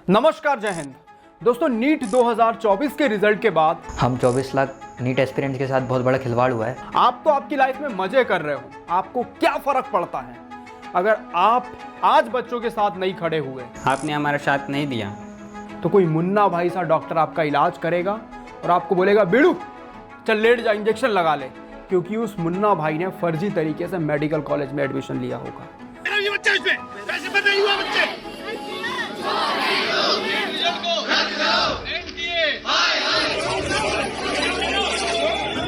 नमस्कार, जय हिंद। दोस्तों, नीट 2024 के रिजल्ट के बाद हम 24 लाख नीट एस्पिरेंट्स के साथ बहुत बड़ा खिलवाड़ हुआ है। आप तो आपकी लाइफ में मजे कर रहे हो, आपको क्या फर्क पड़ता है अगर आप आज बच्चों के साथ नहीं खड़े हुए? आपने हमारा साथ नहीं दिया तो कोई मुन्ना भाई सा डॉक्टर आपका इलाज करेगा और आपको बोलेगा बेड़ू चल लेट जा, इंजेक्शन लगा ले, क्योंकि उस मुन्ना भाई ने फर्जी तरीके से मेडिकल कॉलेज में एडमिशन लिया होगा।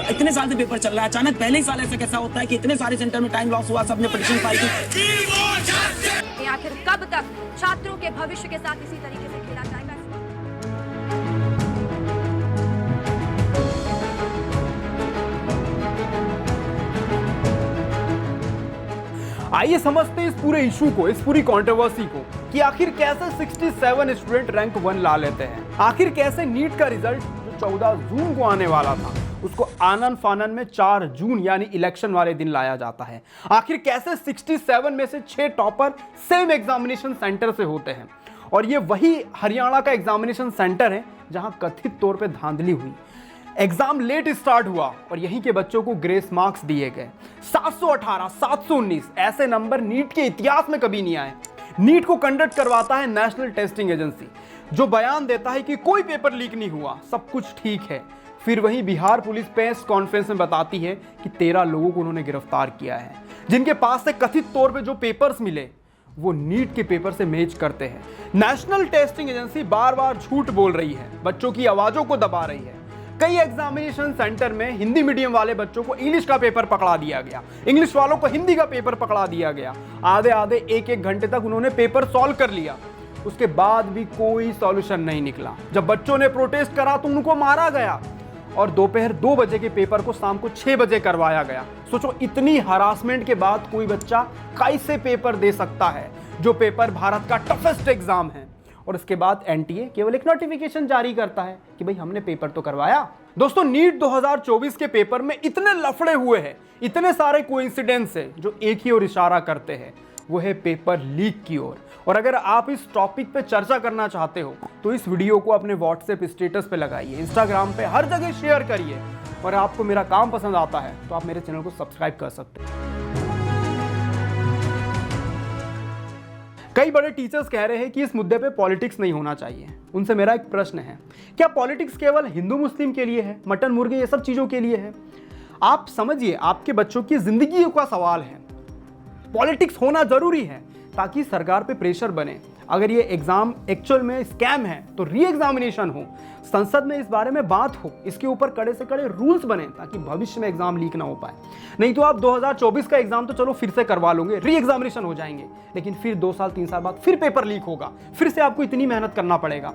इतने साल से पेपर चल रहा है, अचानक पहले ही साल ऐसा कैसा होता है कि इतने सारे सेंटर में टाइम लॉस हुआ, सबने परीक्षा फाइल की। आखिर कब तक छात्रों के भविष्य के साथ इसी तरीके से खेला जाएगा? आइए समझते हैं इस पूरे इशू को, इस पूरी कंट्रोवर्सी को, कि आखिर कैसे 67 स्टूडेंट रैंक 1 ला लेते हैं। आखिर कैसे नीट का रिजल्ट जो 14 जून को आने वाला था उसको आनन फानन में 4 जून यानी इलेक्शन वाले दिन लाया जाता है। आखिर कैसे 67 में से 6 टॉपर सेम एग्जामिनेशन सेंटर से होते हैं, और ये वही हरियाणा का एग्जामिनेशन सेंटर है जहां कथित तौर पे धांधली हुई। एग्जाम लेट स्टार्ट हुआ और यहीं के बच्चों को ग्रेस मार्क्स दिए गए। 718, 719 ऐसे नंबर नीट के इतिहास में कभी नहीं आए। नीट को कंडक्ट करवाता है नेशनल टेस्टिंग एजेंसी, जो बयान देता है कि कोई पेपर लीक नहीं हुआ, सब कुछ ठीक है। फिर वहीं बिहार पुलिस प्रेस कॉन्फ्रेंस में बताती है कि 13 लोगों को उन्होंने गिरफ्तार किया है, जिनके पास से कथित तौर पे जो पेपर्स मिले वो नीट के पेपर से मैच करते हैं। नेशनल टेस्टिंग एजेंसी बार बार झूठ बोल रही है, बच्चों की आवाजों को दबा रही है। कई एग्जामिनेशन सेंटर में हिंदी मीडियम वाले बच्चों को इंग्लिश का पेपर पकड़ा दिया गया, इंग्लिश वालों को हिंदी का पेपर पकड़ा दिया गया। आधे आधे एक घंटे तक उन्होंने पेपर सॉल्व कर लिया, उसके बाद भी कोई सॉल्यूशन नहीं निकला। जब बच्चों ने प्रोटेस्ट करा तो उनको मारा गया और दोपहर 2 बजे के पेपर को शाम को 6 बजे करवाया गया। सोचो, इतनी हरासमेंट के बाद कोई बच्चा कैसे पेपर दे सकता है, जो पेपर भारत का टफेस्ट एग्जाम है। और इसके बाद एनटीए केवल एक नोटिफिकेशन जारी करता है कि भाई हमने पेपर तो करवाया। दोस्तों, नीट 2024 के पेपर में इतने लफड़े हुए हैं, इतने सारे कोइंसिडेंस है जो एक ही ओर इशारा करते हैं, वो है पेपर लीक की ओर। और अगर आप इस टॉपिक पे चर्चा करना चाहते हो तो इस वीडियो को अपने व्हाट्सएप स्टेटस पे लगाइए, इंस्टाग्राम पे हर जगह शेयर करिए। और आपको मेरा काम पसंद आता है तो आप मेरे चैनल को सब्सक्राइब कर सकते हैं। कई बड़े टीचर्स कह रहे हैं कि इस मुद्दे पे पॉलिटिक्स नहीं होना चाहिए। उनसे मेरा एक प्रश्न है, क्या पॉलिटिक्स केवल हिंदू मुस्लिम के लिए है, मटन मुर्गे ये सब चीजों के लिए है? आप समझिए, आपके बच्चों की जिंदगी का सवाल है। पॉलिटिक्स होना जरूरी है ताकि सरकार पे प्रेशर बने। अगर ये एग्जाम एक्चुअल में स्कैम है तो री एग्जामिनेशन हो, संसद में इस बारे में बात हो, इसके ऊपर कड़े से कड़े रूल्स बने ताकि भविष्य में एग्जाम लीक ना हो पाए। नहीं तो आप 2024 का एग्जाम तो चलो फिर से करवा लोगे, री एग्जामिनेशन हो जाएंगे, लेकिन फिर 2 साल 3 साल बाद फिर पेपर लीक होगा, फिर से आपको इतनी मेहनत करना पड़ेगा।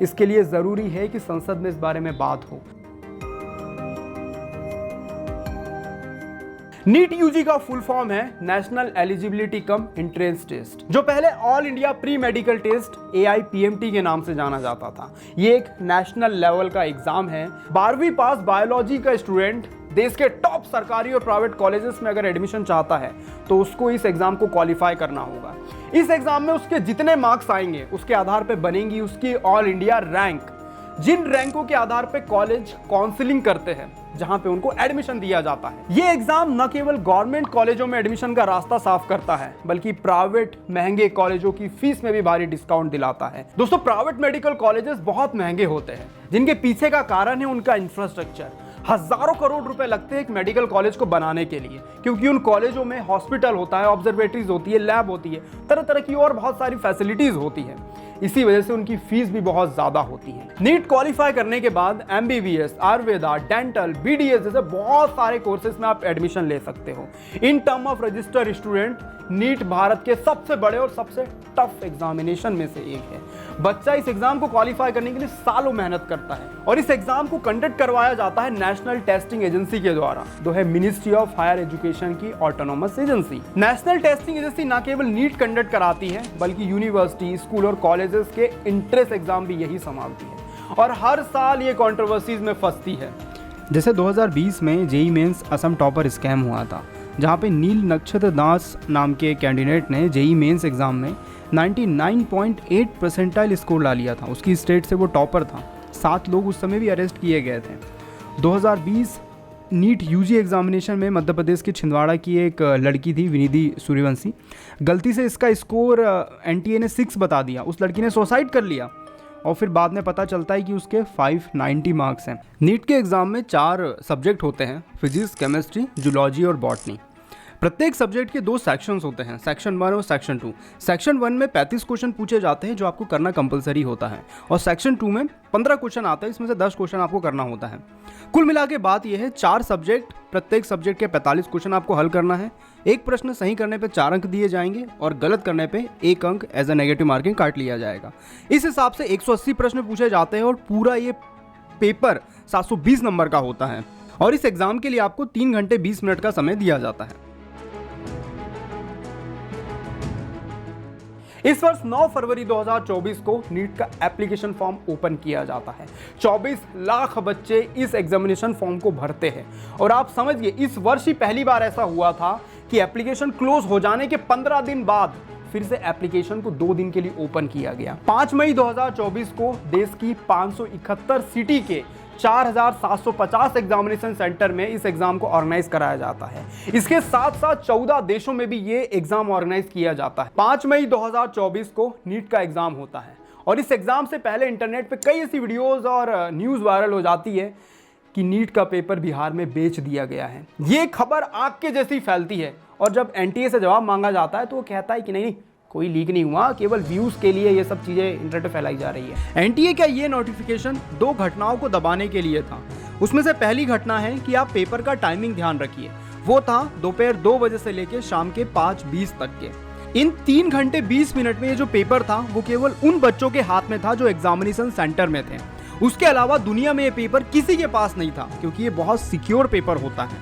इसके लिए जरूरी है कि संसद में इस बारे में बात हो। नीट यूजी का फुल फॉर्म है national eligibility cum entrance test, जो पहले all India pre medical test AIPMT के नाम से जाना जाता था। ये एक नेशनल लेवल का एग्जाम है। 12वीं पास बायोलॉजी का स्टूडेंट देश के टॉप सरकारी और प्राइवेट कॉलेजेस में अगर एडमिशन चाहता है तो उसको इस एग्जाम को क्वालिफाई करना होगा। इस एग्जाम में उसके जितने मार्क्स आएंगे उसके आधार पर बनेगी उसकी ऑल इंडिया रैंक। जिन रैंकों के आधार पर कॉलेज काउंसलिंग करते हैं, जहां पे उनको एडमिशन दिया जाता है। ये एग्जाम न केवल गवर्नमेंट कॉलेजों में एडमिशन का रास्ता साफ करता है, बल्कि प्राइवेट महंगे कॉलेजों की फीस में भी भारी डिस्काउंट दिलाता है। दोस्तों, प्राइवेट मेडिकल कॉलेजेस बहुत महंगे होते हैं, जिनके पीछे का कारण है उनका इंफ्रास्ट्रक्चर। हजारों करोड़ रुपए लगते हैं एक मेडिकल कॉलेज को बनाने के लिए, क्योंकि उन कॉलेजों में हॉस्पिटल होता है, ऑब्जर्वेटरीज होती है, लैब होती है, तरह तरह की और बहुत सारी फैसिलिटीज होती है। इसी वजह से उनकी फीस भी बहुत ज्यादा होती है। नीट क्वालिफाई करने के बाद MBBS, आयुर्वेदा, डेंटल, BDS जैसे बहुत सारे कोर्सेज में आप एडमिशन ले सकते हो। In term of registered student, NEET Bharat के सबसे बड़े और सबसे टफ एग्जामिनेशन में से एक है। बच्चा इस एग्जाम को क्वालिफाई करने के लिए सालों मेहनत करता है, और इस एग्जाम को कंडक्ट करवाया जाता है नेशनल टेस्टिंग एजेंसी के द्वारा, जो है मिनिस्ट्री ऑफ हायर एजुकेशन की autonomous agency. National testing agency न केवल नीट कंडक्ट कराती है, बल्कि यूनिवर्सिटी, स्कूल और कॉलेजेस के इंट्रेंस एग्जाम भी यही संभालती है, और हर साल ये कंट्रोवर्सीज में फंसती है। जैसे 2020 में JEE mains Assam topper scam हुआ था, जहां पे नील नक्षत्र दास नाम के कैंडिडेट ने जेईई मेंस एग्जाम में 99.8 परसेंटाइल स्कोर ला लिया था। उसकी स्टेट से वो टॉपर था। 7 लोग उस समय भी अरेस्ट किए गए थे। 2020 नीट यूजी एग्जामिनेशन में मध्य प्रदेश के छिंदवाड़ा की एक लड़की थी विनिधि सूर्यवंशी। गलती से इसका स्कोर एनटीए ने 6 बता दिया। उस लड़की ने सुसाइड कर लिया और फिर बाद में पता चलता है कि उसके 590 मार्क्स हैं। नीट के एग्ज़ाम में 4 सब्जेक्ट होते हैं, फिजिक्स, केमिस्ट्री, जूलॉजी और बॉटनी। प्रत्येक सब्जेक्ट के 2 सेक्शंस होते हैं, सेक्शन 1 और सेक्शन 2। सेक्शन 1 में 35 क्वेश्चन पूछे जाते हैं जो आपको करना कंपलसरी होता है, और सेक्शन 2 में 15 क्वेश्चन आते हैं, इसमें से 10 क्वेश्चन आपको करना होता है। कुल मिला के बात यह है 4 सब्जेक्ट, प्रत्येक सब्जेक्ट के 45 क्वेश्चन आपको हल करना है। एक प्रश्न सही करने पे 4 अंक दिए जाएंगे और गलत करने पे 1 अंक एज अ नेगेटिव मार्किंग काट लिया जाएगा। इस हिसाब से 180 प्रश्न पूछे जाते हैं और पूरा ये पेपर 720 नंबर का होता है। और इस एग्जाम के लिए आपको 3 घंटे 20 मिनट का समय दिया जाता है। इस वर्ष 9 फरवरी 2024 को नीट का एप्लीकेशन फॉर्म ओपन किया जाता है। 24 लाख बच्चे इस एग्जामिनेशन फॉर्म को भरते हैं और आप समझिए इस वर्ष ही पहली बार ऐसा हुआ था कि एप्लीकेशन क्लोज हो जाने के 15 दिन बाद फिर से एप्लीकेशन को 2 दिन के लिए ओपन किया गया। 5 मई 2024 को देश की 571 सिटी के 4750 एग्जामिनेशन सेंटर में इस एग्जाम को ऑर्गेनाइज कराया जाता है। इसके साथ साथ 14 देशों में भी ये एग्जाम ऑर्गेनाइज किया जाता है। 5 मई 2024 को नीट का एग्जाम होता है और इस एग्जाम से पहले इंटरनेट पे कई ऐसी वीडियोस और न्यूज़ वायरल हो जाती है कि नीट का पेपर बिहार में बेच दिया गया है। ये खबर आग के जैसी फैलती है और जब एनटीए से जवाब मांगा जाता है तो वो कहता है कि नहीं, कोई लीक नहीं हुआ, केवल व्यूज के लिए ये सब चीजें इंटरनेट पे फैलाई जा रही है। एनटीए का ये नोटिफिकेशन 2 घटनाओं को दबाने के लिए था। उसमें से पहली घटना है कि आप पेपर का टाइमिंग ध्यान रखिए, वो था दोपहर 2 बजे से लेकर शाम के 5:20 तक के। इन 3 घंटे 20 मिनट में ये जो पेपर था वो केवल उन बच्चों के हाथ में था जो एग्जामिनेशन सेंटर में थे। उसके अलावा दुनिया में ये पेपर किसी के पास नहीं था, क्योंकि ये बहुत सिक्योर पेपर होता है।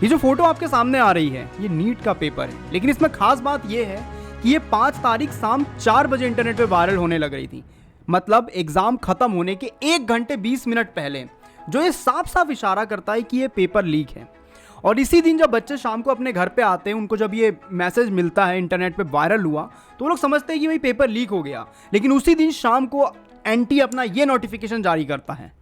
ये जो फोटो आपके सामने आ रही है ये नीट का पेपर है, लेकिन इसमें खास बात ये है कि ये 5 तारीख शाम 4 बजे इंटरनेट पे वायरल होने लग रही थी, मतलब एग्जाम खत्म होने के 1 घंटे 20 मिनट पहले, जो ये साफ साफ इशारा करता है कि ये पेपर लीक है। और इसी दिन जब बच्चे शाम को अपने घर पे आते हैं, उनको जब ये मैसेज मिलता है इंटरनेट पे वायरल हुआ, तो वो लोग समझते हैं कि भाई पेपर लीक हो गया। लेकिन उसी दिन शाम को एनटीए अपना ये नोटिफिकेशन जारी करता है।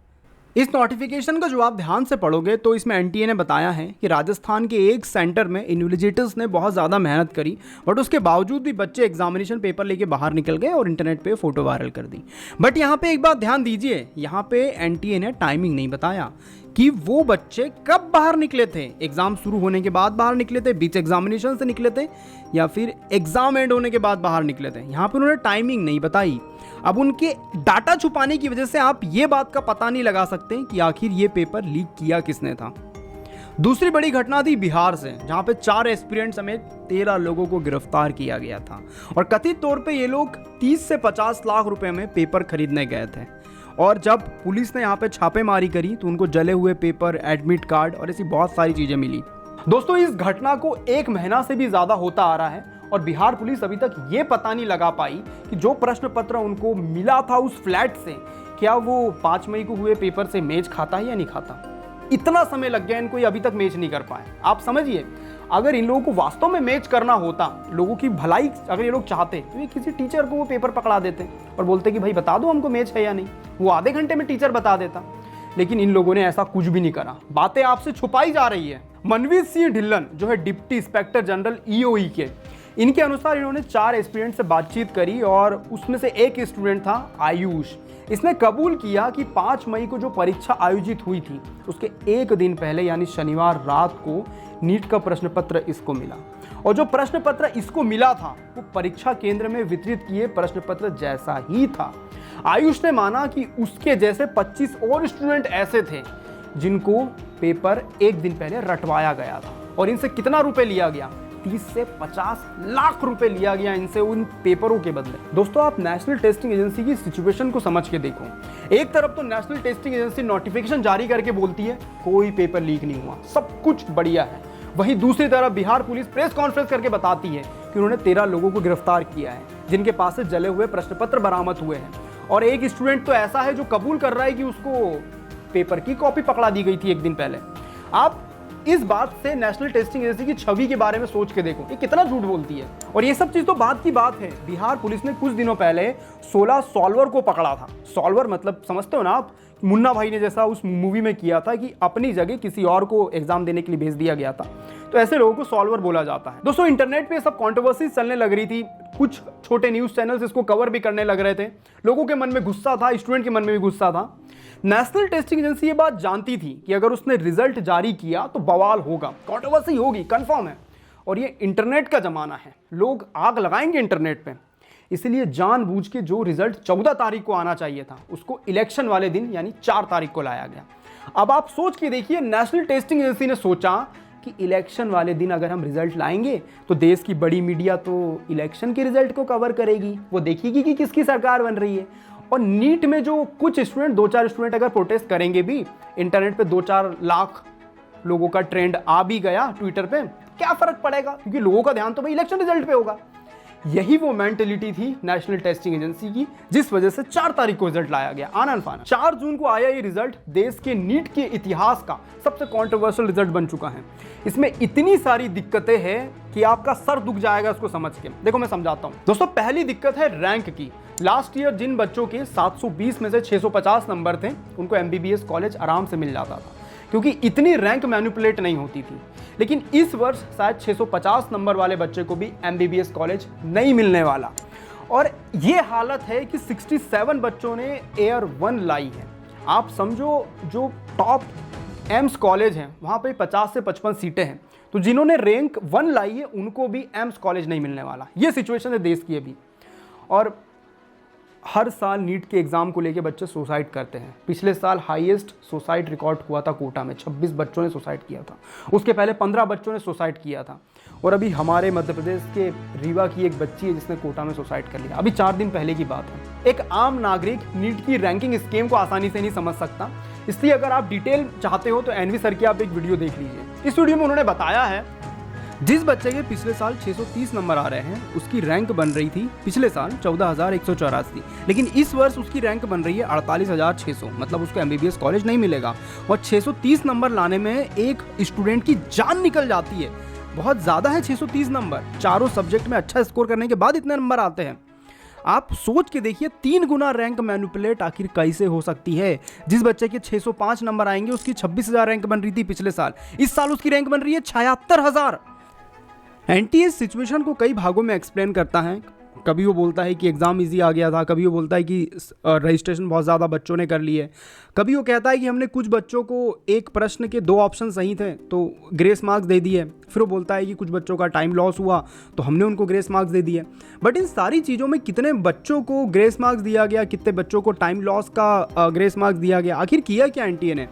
इस नोटिफिकेशन का जो आप ध्यान से पढ़ोगे तो इसमें एनटीए ने बताया है कि राजस्थान के एक सेंटर में इन्विजिलेटर्स ने बहुत ज़्यादा मेहनत करी, बट उसके बावजूद भी बच्चे एग्जामिनेशन पेपर लेके बाहर निकल गए और इंटरनेट पे फोटो वायरल कर दी। बट यहाँ पे एक बात ध्यान दीजिए, यहाँ पे एनटीए ने टाइमिंग नहीं बताया कि वो बच्चे कब बाहर निकले थे। एग्जाम शुरू होने के बाद बाहर निकले थे, बीच एग्जामिनेशन से निकले थे, या फिर एग्जाम एंड होने के बाद बाहर निकले थे। यहाँ पे उन्होंने टाइमिंग नहीं बताई। अब उनके डाटा छुपाने की वजह से आप ये बात का पता नहीं लगा सकते कि आखिर ये पेपर लीक किया किसने था। दूसरी बड़ी घटना थी बिहार से, जहां पे 4 एस्पिरेंट समेत 13 लोगों को गिरफ्तार किया गया था और कथित तौर पे ये लोग 30 से 50 लाख रुपए में पेपर खरीदने गए थे। और जब पुलिस ने यहाँ पे छापेमारी करी तो उनको जले हुए पेपर, एडमिट कार्ड और ऐसी बहुत सारी चीजें मिली। दोस्तों, इस घटना को 1 महीना से भी ज्यादा होता आ रहा है और बिहार पुलिस अभी तक ये पता नहीं लगा पाई कि जो प्रश्न पत्र उनको मिला था उस फ्लैट से, क्या वो 5 मई को हुए पेपर से मैच खाता है या नहीं खाता। इतना समय लग गया इनको, ये अभी तक मैच नहीं कर पाए। आप समझिए, अगर इन लोगों को वास्तव में मैच करना होता, लोगों की भलाई अगर ये लोग चाहते, तो ये किसी टीचर को वो पेपर पकड़ा देते और बोलते कि भाई बता दो हमको मैच है या नहीं। वो आधे घंटे में टीचर बता देता। लेकिन इन लोगों ने ऐसा कुछ भी नहीं करा। बातें आपसे छुपाई जा रही है। मनवीर सिंह ढिल्लन जो है डिप्टी इंस्पेक्टर जनरल ईओई के, इनके अनुसार इन्होंने 4 स्टूडेंट से बातचीत करी और उसमें से एक स्टूडेंट था आयुष। इसने कबूल किया कि 5 मई को जो परीक्षा आयोजित हुई थी उसके 1 दिन पहले यानी शनिवार रात को नीट का प्रश्न पत्र इसको मिला और जो प्रश्न पत्र इसको मिला था वो परीक्षा केंद्र में वितरित किए प्रश्न पत्र जैसा ही था। आयुष ने माना कि उसके जैसे 25 और स्टूडेंट ऐसे थे जिनको पेपर 1 दिन पहले रटवाया गया था और इनसे कितना रुपए लिया गया, 30 से 50 लाख रुपए लिया गया इनसे उन पेपरों के बदले। दोस्तों, आप नेशनल टेस्टिंग एजेंसी की सिचुएशन को समझ के देखो। एक तरफ तो नेशनल टेस्टिंग एजेंसी नोटिफिकेशन जारी करके बोलती है कोई पेपर लीक नहीं हुआ, सब कुछ बढ़िया है। वहीं दूसरी तरफ बिहार पुलिस प्रेस कॉन्फ्रेंस करके बताती है कि उन्होंने 13 लोगों को गिरफ्तार किया है जिनके पास से जले हुए प्रश्न पत्र बरामद हुए हैं। और एक स्टूडेंट तो ऐसा है जो कबूल कर रहा है कि उसको पेपर की कॉपी पकड़ा दी गई थी 1 दिन पहले। आप इस बात से नेशनल टेस्टिंग एजेंसी की छवि के बारे में सोच के देखो, ये कितना झूठ बोलती है। और ये सब चीज तो बात की बात है, बिहार पुलिस ने कुछ दिनों पहले 16 सॉल्वर को पकड़ा था। सॉल्वर मतलब समझते हो ना आप, मुन्ना भाई ने जैसा उस मूवी में किया था कि अपनी जगह किसी और को एग्जाम देने के लिए भेज दिया गया था, तो ऐसे लोगों को सॉल्वर बोला जाता है। दोस्तों इंटरनेट पे सब कंट्रोवर्सी चलने लग रही थी, कुछ छोटे न्यूज चैनल्स इसको कवर भी करने लग रहे थे, लोगों के मन में गुस्सा था, स्टूडेंट के मन में भी गुस्सा था। नेशनल टेस्टिंग एजेंसी ये बात जानती थी कि अगर उसने रिजल्ट जारी किया तो बवाल होगा, कंट्रोवर्सी होगी, कंफर्म है। और ये इंटरनेट का जमाना है, लोग आग लगाएंगे इंटरनेट पे, इसलिए जानबूझ के जो रिजल्ट 14 तारीख को आना चाहिए था उसको इलेक्शन वाले दिन यानी 4 तारीख को लाया गया। अब आप सोच के देखिए, नेशनल टेस्टिंग एजेंसी ने सोचा कि इलेक्शन वाले दिन अगर हम रिजल्ट लाएंगे तो देश की बड़ी मीडिया तो इलेक्शन के रिजल्ट को कवर करेगी, वो देखेगी कि किसकी सरकार बन रही है। और नीट में जो कुछ स्टूडेंट, 2-4 स्टूडेंट अगर प्रोटेस्ट करेंगे भी, इंटरनेट पे 2-4 लाख लोगों का ट्रेंड आ भी गया ट्विटर पे, क्या फर्क पड़ेगा, क्योंकि लोगों का ध्यान तो भाई इलेक्शन रिजल्ट पे होगा। यही वो मेंटेलिटी थी नेशनल टेस्टिंग एजेंसी की, जिस वजह से 4 तारीख को रिजल्ट लाया गया, आनन फानन। 4 जून को आया ये रिजल्ट देश के नीट के इतिहास का सबसे कंट्रोवर्शियल रिजल्ट बन चुका है। इसमें इतनी सारी दिक्कतें हैं कि आपका सर दुख जाएगा इसको समझ के। देखो मैं समझाता हूं। दोस्तों पहली दिक्कत है रैंक की। लास्ट ईयर जिन बच्चों के 720 में से 650 नंबर थे, उनको MBBS कॉलेज आराम से मिल जाता था, क्योंकि इतनी रैंक मैनिपुलेट नहीं होती थी। लेकिन इस वर्ष शायद 650 नंबर वाले बच्चे को भी MBBS कॉलेज नहीं मिलने वाला। और ये हालत है कि 67 बच्चों ने एयर 1 लाई है। आप समझो, जो टॉप एम्स कॉलेज हैं वहाँ पे 50 से 55 सीटें हैं, तो जिन्होंने रैंक 1 लाई है उनको भी एम्स कॉलेज नहीं मिलने वाला। ये सिचुएशन है देश की अभी। और हर साल नीट के एग्ज़ाम को लेके बच्चे सुसाइड करते हैं। पिछले साल हाईएस्ट सुसाइड रिकॉर्ड हुआ था कोटा में, 26 बच्चों ने सुसाइड किया था। उसके पहले 15 बच्चों ने सुसाइड किया था। और अभी हमारे मध्य प्रदेश के रीवा की एक बच्ची है जिसने कोटा में सुसाइड कर लिया, अभी 4 दिन पहले की बात है। एक आम नागरिक नीट की रैंकिंग स्कीम को आसानी से नहीं समझ सकता, इसलिए अगर आप डिटेल चाहते हो तो एनवी सर की आप एक वीडियो देख लीजिए। इस वीडियो में उन्होंने बताया है, जिस बच्चे के पिछले साल 630 नंबर आ रहे हैं उसकी रैंक बन रही थी पिछले साल 14,184, लेकिन इस वर्ष उसकी रैंक बन रही है 48,600, मतलब उसको MBBS कॉलेज नहीं मिलेगा। और 630 नंबर लाने में एक स्टूडेंट की जान निकल जाती है, बहुत ज़्यादा है 630 नंबर। चारों सब्जेक्ट में अच्छा स्कोर करने के बाद इतने नंबर आते हैं। आप सोच के देखिए 3 गुना रैंक मैनिपुलेट आखिर कैसे हो सकती है। जिस बच्चे के 605 नंबर आएंगे उसकी 26,000 रैंक बन रही थी पिछले साल, इस साल उसकी रैंक बन रही है 76,000। NTA सिचुएशन को कई भागों में एक्सप्लेन करता है। कभी वो बोलता है कि एग्ज़ाम इजी आ गया था, कभी वो बोलता है कि रजिस्ट्रेशन बहुत ज़्यादा बच्चों ने कर लिए, कभी वो कहता है कि हमने कुछ बच्चों को एक प्रश्न के 2 ऑप्शन सही थे तो ग्रेस मार्क्स दे दिए। फिर वो बोलता है कि कुछ बच्चों का टाइम लॉस हुआ तो हमने उनको ग्रेस मार्क्स दे दिए। बट इन सारी चीज़ों में कितने बच्चों को ग्रेस मार्क्स दिया गया, कितने बच्चों को टाइम लॉस का ग्रेस मार्क्स दिया गया, आखिर किया क्या NTA ने,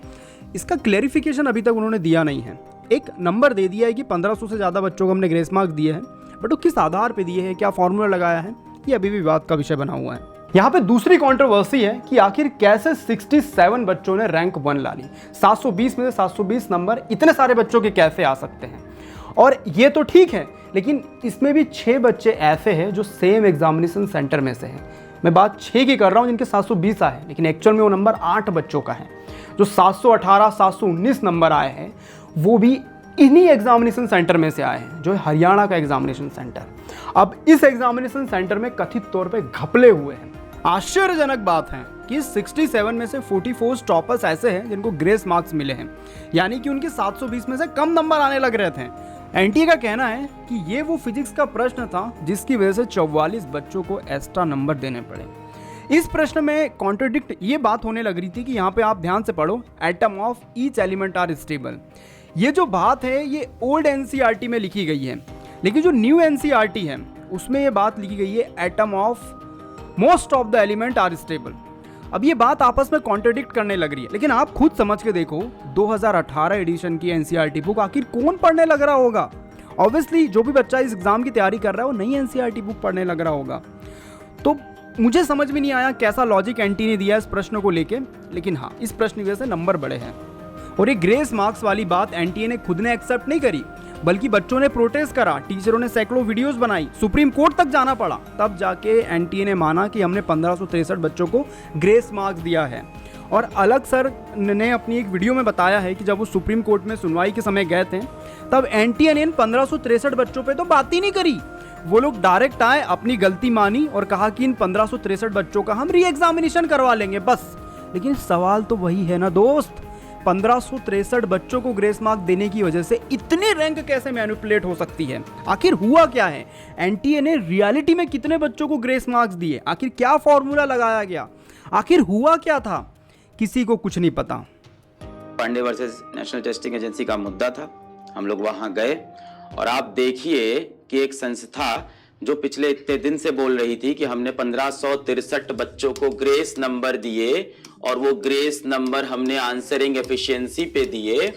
इसका क्लैरिफिकेशन अभी तक उन्होंने दिया नहीं है। एक नंबर दे दिया है कि 1500 से ज़्यादा बच्चों को हमने ग्रेस मार्क्स दिए हैं, बट वो किस आधार पे दिए हैं, क्या फॉर्मूला लगाया है, ये अभी भी विवाद का विषय बना हुआ है। यहाँ पे दूसरी कंट्रोवर्सी है कि आखिर कैसे 67 बच्चों ने रैंक 1 ला ली। 720 में से 720 नंबर इतने सारे बच्चों के कैसे आ सकते हैं। और ये तो ठीक है, लेकिन इसमें भी 6 बच्चे ऐसे हैं जो सेम एग्जामिनेशन सेंटर में से हैं। मैं बात 6 की कर रहा हूँ जिनके 720 आए, लेकिन एक्चुअल में वो नंबर 8 बच्चों का है। जो 718, 719 नंबर आए हैं वो भी इन्हीं एग्जामिनेशन सेंटर में से आए हैं, जो हरियाणा का एग्जामिनेशन सेंटर। अब इस एग्जामिनेशन सेंटर में कथित तौर पे घपले हुए हैं। आश्चर्यजनक बात है कि 67 में से 44 टॉपर्स ऐसे हैं जिनको ग्रेस मार्क्स मिले हैं, यानी कि उनके 720 में से कम नंबर आने लग रहे थे। NTA का कहना है कि ये वो फिजिक्स का प्रश्न था जिसकी वजह से 44 बच्चों को एक्स्ट्रा नंबर देने पड़े। इस प्रश्न में कॉन्ट्रडिक्ट ये बात होने लग रही थी कि यहाँ पे आप ध्यान से पढ़ो, atom of each element are stable. ये जो बात है ये ओल्ड NCERT में लिखी गई है, लेकिन जो न्यू NCERT है उसमें ये बात लिखी गई है atom of most of the element are stable. अब ये बात आपस में कॉन्ट्रडिक्ट करने लग रही है, लेकिन आप खुद समझ के देखो 2018 एडिशन की NCERT बुक आखिर कौन पढ़ने लग रहा होगा। ऑब्वियसली जो भी बच्चा इस एग्जाम की तैयारी कर रहा है वो नई NCERT बुक पढ़ने लग रहा होगा। तो मुझे समझ में नहीं आया कैसा लॉजिक NTA ने दिया इस प्रश्न को लेके, लेकिन हाँ इस प्रश्न की वजह से नंबर बढ़े हैं। और ये ग्रेस मार्क्स वाली बात NTA ने खुद ने एक्सेप्ट नहीं करी, बल्कि बच्चों ने प्रोटेस्ट करा, टीचरों ने सैकड़ों वीडियोस बनाई, सुप्रीम कोर्ट तक जाना पड़ा, तब जाके NTA ने माना कि हमने 1563 बच्चों को ग्रेस मार्क्स दिया है। और अलग सर ने अपनी एक वीडियो में बताया है कि जब वो सुप्रीम कोर्ट में सुनवाई के समय गए थे तब एनटीए ने इन 1563 बच्चों पे तो बात ही नहीं करी। वो लोग डायरेक्ट आए, अपनी गलती मानी और कहा कि इन 1563 बच्चों का हम री एग्जामिनेशन करवा लेंगे बस। लेकिन सवाल तो वही है ना दोस्त, 1563 बच्चों को ग्रेस मार्क देने की वजह से इतनी रैंक कैसे मैनिपुलेट हो सकती है? आखिर हुआ क्या है? एनटीए ने रियलिटी में कितने बच्चों को ग्रेस मार्क्स दिए? आखिर क्या फॉर्मूला लगाया गया? आखिर हुआ क्या था? किसी को कुछ नहीं पता। Pandey versus national testing agency का मुद्दा था। हम लोग वहां गए और आप देखिए कि एक संस्था जो पिछले इतने दिन से बोल रही थी कि हमने 1563 बच्चों को ग्रेस नंबर दिए और वो ग्रेस नंबर हमने आंसरिंग एफिशिएंसी पे दिए।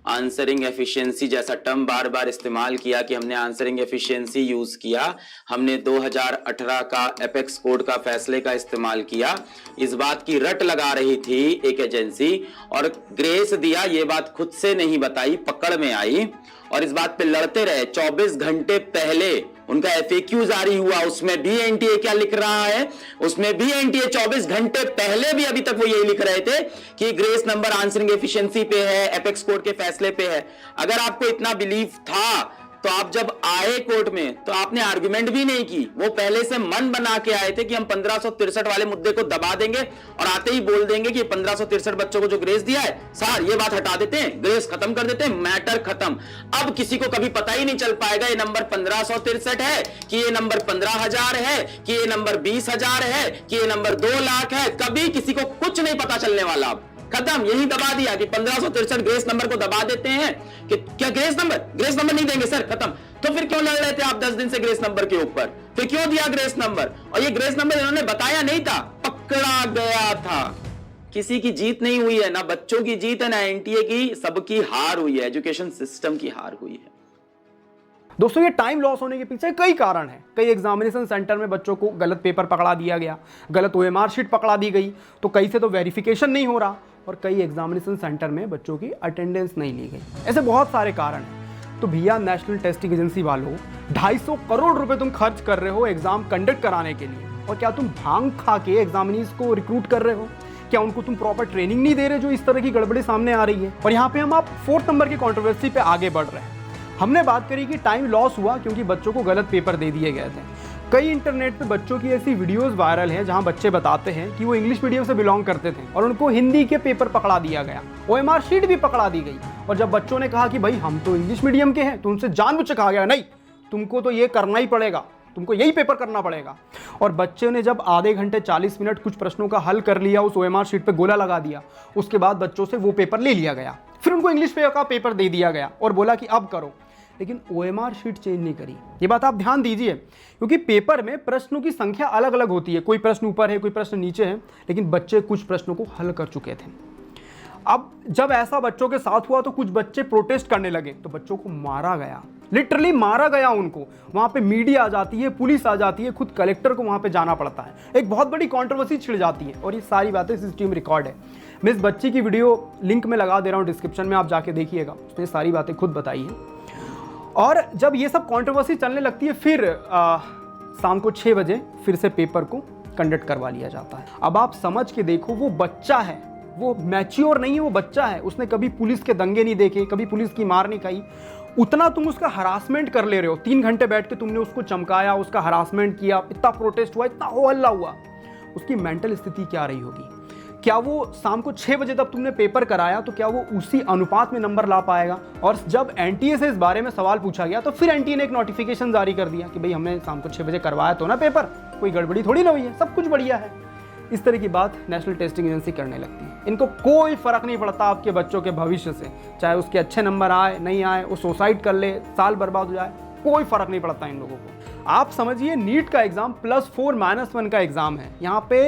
आंसरिंग एफिशिएंसी जैसा टर्म बार बार इस्तेमाल किया कि हमने आंसरिंग एफिशिएंसी यूज किया। हमने 2018 का एपेक्स कोड का फैसले का इस्तेमाल किया। इस बात की रट लगा रही थी एक एजेंसी और ग्रेस दिया, ये बात खुद से नहीं बताई, पकड़ में आई और इस बात पे लड़ते रहे। 24 घंटे पहले उनका एफएक्यू जारी हुआ, उसमें भी एनटीए क्या लिख रहा है, उसमें भी एनटीए 24 घंटे पहले भी अभी तक वो यही लिख रहे थे कि ग्रेस नंबर आंसरिंग एफिशिएंसी पे है, एपेक्स कोड के फैसले पे है। अगर आपको इतना बिलीव था तो आप जब आए कोर्ट में तो आपने आर्गुमेंट भी नहीं की। वो पहले से मन बना के आए थे कि हम 1563 वाले मुद्दे को दबा देंगे और आते ही बोल देंगे कि 1563 बच्चों को जो ग्रेस दिया है सर ये बात हटा देते हैं, ग्रेस खत्म कर देते हैं, मैटर खत्म। अब किसी को कभी पता ही नहीं चल पाएगा ये नंबर 1563 है कि ये नंबर 15,000 है कि ये नंबर 20,000 है कि ये नंबर 2 लाख है। कभी किसी को कुछ नहीं पता चलने वाला। अब खत्म, यही दबा दिया कि 1563 ग्रेस नंबर को दबा देते हैं कि क्या ग्रेस नंबर नहीं देंगे सर, खत्म। तो फिर क्यों लड़ रहे थे आप 10 दिन से ग्रेस नंबर के ऊपर? फिर क्यों दिया ग्रेस नंबर? और ये ग्रेस नंबर इन्होंने बताया नहीं था, पकड़ा गया था। किसी की जीत नहीं हुई है, ना बच्चों की जीत है ना एनटीए की, सबकी हार हुई है, एजुकेशन सिस्टम की हार हुई है। दोस्तों ये टाइम लॉस होने के पीछे कई कारण हैं। कई एग्जामिनेशन सेंटर में बच्चों को गलत पेपर पकड़ा दिया गया, गलत ओएमआर शीट पकड़ा दी गई, तो कई से तो वेरिफिकेशन नहीं हो रहा और कई एग्जामिनेशन सेंटर में बच्चों की अटेंडेंस नहीं ली गई। ऐसे बहुत सारे कारण हैं। तो भैया नेशनल टेस्टिंग एजेंसी वालों, 250 करोड़ रुपए तुम खर्च कर रहे हो एग्जाम कंडक्ट कराने के लिए, और क्या तुम भांग खा के एग्जामिनीज को रिक्रूट कर रहे हो? क्या उनको तुम प्रॉपर ट्रेनिंग नहीं दे रहे जो इस तरह की गड़बड़ी सामने आ रही है? और यहाँ पे हम आप 4th नंबर की कंट्रोवर्सी पे आगे बढ़ रहे हैं। हमने बात करी कि टाइम लॉस हुआ क्योंकि बच्चों को गलत पेपर दे दिए गए थे। कई इंटरनेट पे बच्चों की ऐसी वीडियोस वायरल हैं जहां बच्चे बताते हैं कि वो इंग्लिश मीडियम से बिलोंग करते थे और उनको हिंदी के पेपर पकड़ा दिया गया, ओएमआर शीट भी पकड़ा दी गई। और जब बच्चों ने कहा कि भाई हम तो इंग्लिश मीडियम के हैं, तो उनसे जानबूझ के कहा गया नहीं तुमको तो ये करना ही पड़ेगा, तुमको यही पेपर करना पड़ेगा। और बच्चे ने जब आधे घंटे 40 मिनट कुछ प्रश्नों का हल कर लिया, उस ओएमआर शीट पे गोला लगा दिया, उसके बाद बच्चों से वो पेपर ले लिया गया। फिर उनको इंग्लिश का पेपर दे दिया गया और बोला कि अब करो, लेकिन ओएमआर शीट चेंज नहीं करी। ये बात आप ध्यान दीजिए क्योंकि पेपर में प्रश्नों की संख्या अलग अलग होती है, कोई प्रश्न ऊपर है कोई प्रश्न नीचे है, लेकिन बच्चे कुछ प्रश्नों को हल कर चुके थे। अब जब ऐसा बच्चों के साथ हुआ तो कुछ बच्चे प्रोटेस्ट करने लगे, तो बच्चों को मारा गया, लिटरली मारा गया उनको। वहां पे मीडिया आ जाती है, पुलिस आ जाती है, खुद कलेक्टर को वहां पे जाना पड़ता है, एक बहुत बड़ी कंट्रोवर्सी छिड़ जाती है। और ये सारी बातें सीसीटीवी में रिकॉर्ड है। मैं इस बच्ची की वीडियो लिंक में लगा दे रहा हूँ डिस्क्रिप्शन में, आप जाके देखिएगा, उसने सारी बातें खुद बताई है। और जब ये सब कंट्रोवर्सी चलने लगती है फिर शाम को 6 बजे फिर से पेपर को कंडक्ट करवा लिया जाता है। अब आप समझ के देखो, वो बच्चा है, वो मैच्योर नहीं है, वो बच्चा है, उसने कभी पुलिस के दंगे नहीं देखे, कभी पुलिस की मार नहीं खाई, उतना तुम उसका हरासमेंट कर ले रहे हो। 3 घंटे बैठ के तुमने उसको चमकाया, उसका हरासमेंट किया, इतना प्रोटेस्ट हुआ, इतना हो हल्ला हुआ, उसकी मेंटल स्थिति क्या रही होगी? क्या वो शाम को 6 बजे तक तुमने पेपर कराया तो क्या वो उसी अनुपात में नंबर ला पाएगा? और जब एनटीए से इस बारे में सवाल पूछा गया तो फिर एनटीए ने एक नोटिफिकेशन जारी कर दिया कि भाई हमने शाम को 6 बजे करवाया तो ना पेपर, कोई गड़बड़ी थोड़ी ना हुई है, सब कुछ बढ़िया है। इस तरह की बात नेशनल टेस्टिंग एजेंसी करने लगती है। इनको कोई फर्क नहीं पड़ता आपके बच्चों के भविष्य से, चाहे उसके अच्छे नंबर आए नहीं आए, वो सुसाइड कर ले, साल बर्बाद हो जाए, कोई फर्क नहीं पड़ता इन लोगों को। आप समझिए नीट का एग्जाम +4-1 का एग्जाम है, यहाँ पे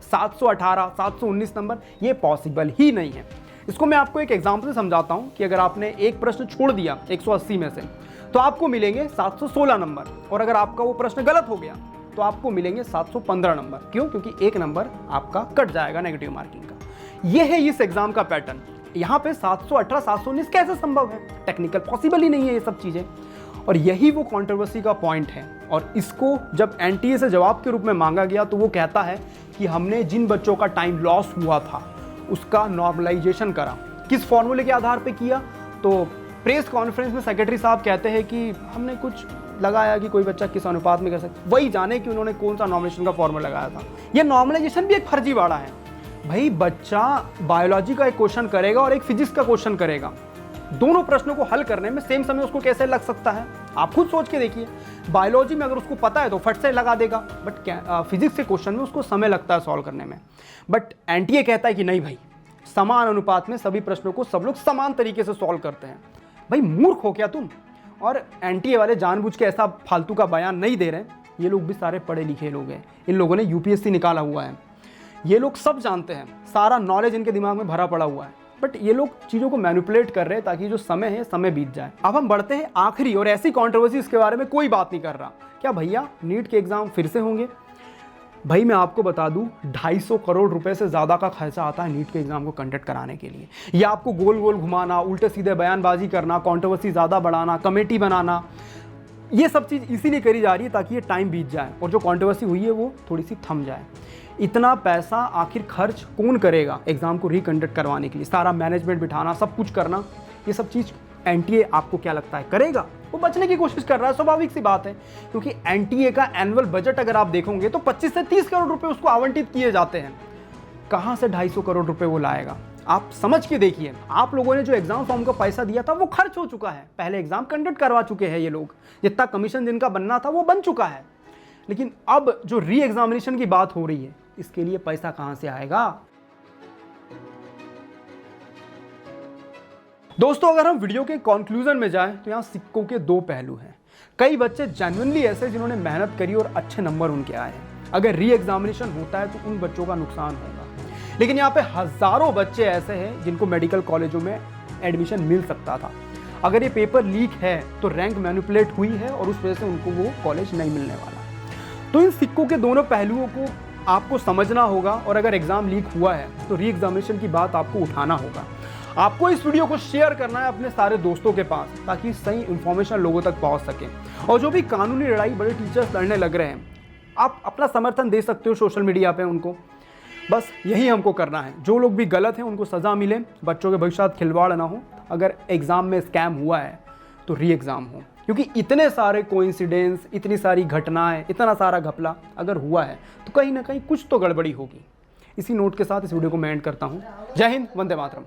718, 719 नंबर ये पॉसिबल ही नहीं है। इसको मैं आपको एक एग्जाम्पल से समझाता हूँ कि अगर आपने एक प्रश्न छोड़ दिया 180 में से तो आपको मिलेंगे 716 नंबर, और अगर आपका वो प्रश्न गलत हो गया तो आपको मिलेंगे 715 नंबर। क्यों? क्योंकि एक नंबर आपका कट जाएगा नेगेटिव मार्किंग का। ये है इस एग्जाम का पैटर्न। यहाँ पे 718, 719 कैसे संभव है? टेक्निकल पॉसिबल ही नहीं है ये सब चीज़ें। और यही वो कंट्रोवर्सी का पॉइंट है। और इसको जब एनटीए से जवाब के रूप में मांगा गया तो वो कहता है कि हमने जिन बच्चों का टाइम लॉस हुआ था उसका नॉर्मलाइजेशन करा। किस फॉर्मूले के आधार पे किया? तो प्रेस कॉन्फ्रेंस में सेक्रेटरी साहब कहते हैं कि हमने कुछ लगाया कि कोई बच्चा किस अनुपात में कर सकता, वही जाने कि उन्होंने कौन सा नॉर्मलाइजेशन का फॉर्मूला लगाया था। ये नॉर्मलाइजेशन भी एक फर्जीवाड़ा है भाई। बच्चा बायोलॉजी का एक क्वेश्चन करेगा और एक फिजिक्स का क्वेश्चन करेगा, दोनों प्रश्नों को हल करने में सेम समय उसको कैसे लग सकता है? आप खुद सोच के देखिए। बायोलॉजी में अगर उसको पता है तो फट से लगा देगा, बट फिजिक्स के क्वेश्चन में उसको समय लगता है सॉल्व करने में। बट एनटीए कहता है कि नहीं भाई, समान अनुपात में सभी प्रश्नों को सब लोग समान तरीके से सॉल्व करते हैं। भाई मूर्ख हो क्या तुम? और एनटीए वाले जानबूझ के ऐसा फालतू का बयान नहीं दे रहे। ये लोग भी सारे पढ़े लिखे लोग हैं, इन लोगों ने यूपीएससी निकाला हुआ है, ये लोग सब जानते हैं, सारा नॉलेज इनके दिमाग में भरा पड़ा हुआ है, बट ये लोग चीज़ों को मैनिपुलेट कर रहे हैं ताकि जो समय है समय बीत जाए। अब हम बढ़ते हैं आखिरी और ऐसी कंट्रोवर्सी इसके बारे में कोई बात नहीं कर रहा। क्या भैया नीट के एग्ज़ाम फिर से होंगे? भाई मैं आपको बता दूं, 250 करोड़ रुपए से ज़्यादा का खर्चा आता है नीट के एग्ज़ाम को कंडक्ट कराने के लिए। या आपको गोल गोल घुमाना, उल्टे सीधे बयानबाजी करना, कंट्रोवर्सी ज़्यादा बढ़ाना, कमेटी बनाना, ये सब चीज़ इसीलिए करी जा रही है ताकि ये टाइम बीत जाए और जो कंट्रोवर्सी हुई है वो थोड़ी सी थम जाए। इतना पैसा आखिर खर्च कौन करेगा एग्ज़ाम को रिकंडक्ट करवाने के लिए? सारा मैनेजमेंट बिठाना, सब कुछ करना, ये सब चीज़ एनटीए आपको क्या लगता है करेगा? वो बचने की कोशिश कर रहा है, स्वाभाविक सी बात है, क्योंकि एनटीए का एनुअल बजट अगर आप देखोगे तो 25 से 30 करोड़ रुपए उसको आवंटित किए जाते हैं। कहाँ से 250 करोड़ रुपए वो लाएगा? आप समझ के देखिए। आप लोगों ने जो एग्जाम फॉर्म का पैसा दिया था वो खर्च हो चुका है, पहले एग्जाम कंडक्ट करवा चुके हैं ये लोग, जितना कमीशन जिनका बनना था वो बन चुका है। लेकिन अब जो री एग्जामिनेशन की बात हो रही है, इसके लिए पैसा कहां से आएगा? दोस्तों अगर हम वीडियो के कंक्लूजन में जाएं तो यहाँ सिक्कों के दो पहलू हैं। कई बच्चे जेन्युइनली ऐसे जिन्होंने मेहनत करी और अच्छे नंबर उनके आए हैं, अगर री एग्जामिनेशन होता है तो उन बच्चों का नुकसान होगा। लेकिन यहाँ पे हजारों बच्चे ऐसे हैं जिनको मेडिकल कॉलेजों में एडमिशन मिल सकता था। अगर ये पेपर लीक है तो रैंक मैनिपुलेट हुई है और उस वजह से उनको वो कॉलेज नहीं मिलने वाला। तो इन सिक्कों के दोनों पहलुओं को आपको समझना होगा और अगर एग्जाम लीक हुआ है तो री एग्जामिनेशन की बात आपको उठाना होगा। आपको इस वीडियो को शेयर करना है अपने सारे दोस्तों के पास ताकि सही इंफॉर्मेशन लोगों तक पहुंच सके। और जो भी कानूनी लड़ाई बड़े टीचर्स लड़ने लग रहे हैं, आप अपना समर्थन दे सकते हो सोशल मीडिया पे उनको। बस यही हमको करना है, जो लोग भी गलत हैं उनको सज़ा मिले, बच्चों के भविष्य साथ खिलवाड़ ना हो। अगर एग्ज़ाम में स्कैम हुआ है तो री एग्ज़ाम हो, क्योंकि इतने सारे कोइंसिडेंस, इतनी सारी घटनाएं, इतना सारा घपला अगर हुआ है तो कहीं ना कहीं कुछ तो गड़बड़ी होगी। इसी नोट के साथ इस वीडियो को मैं एंड करता हूँ। जय हिंद, वंदे मातरम।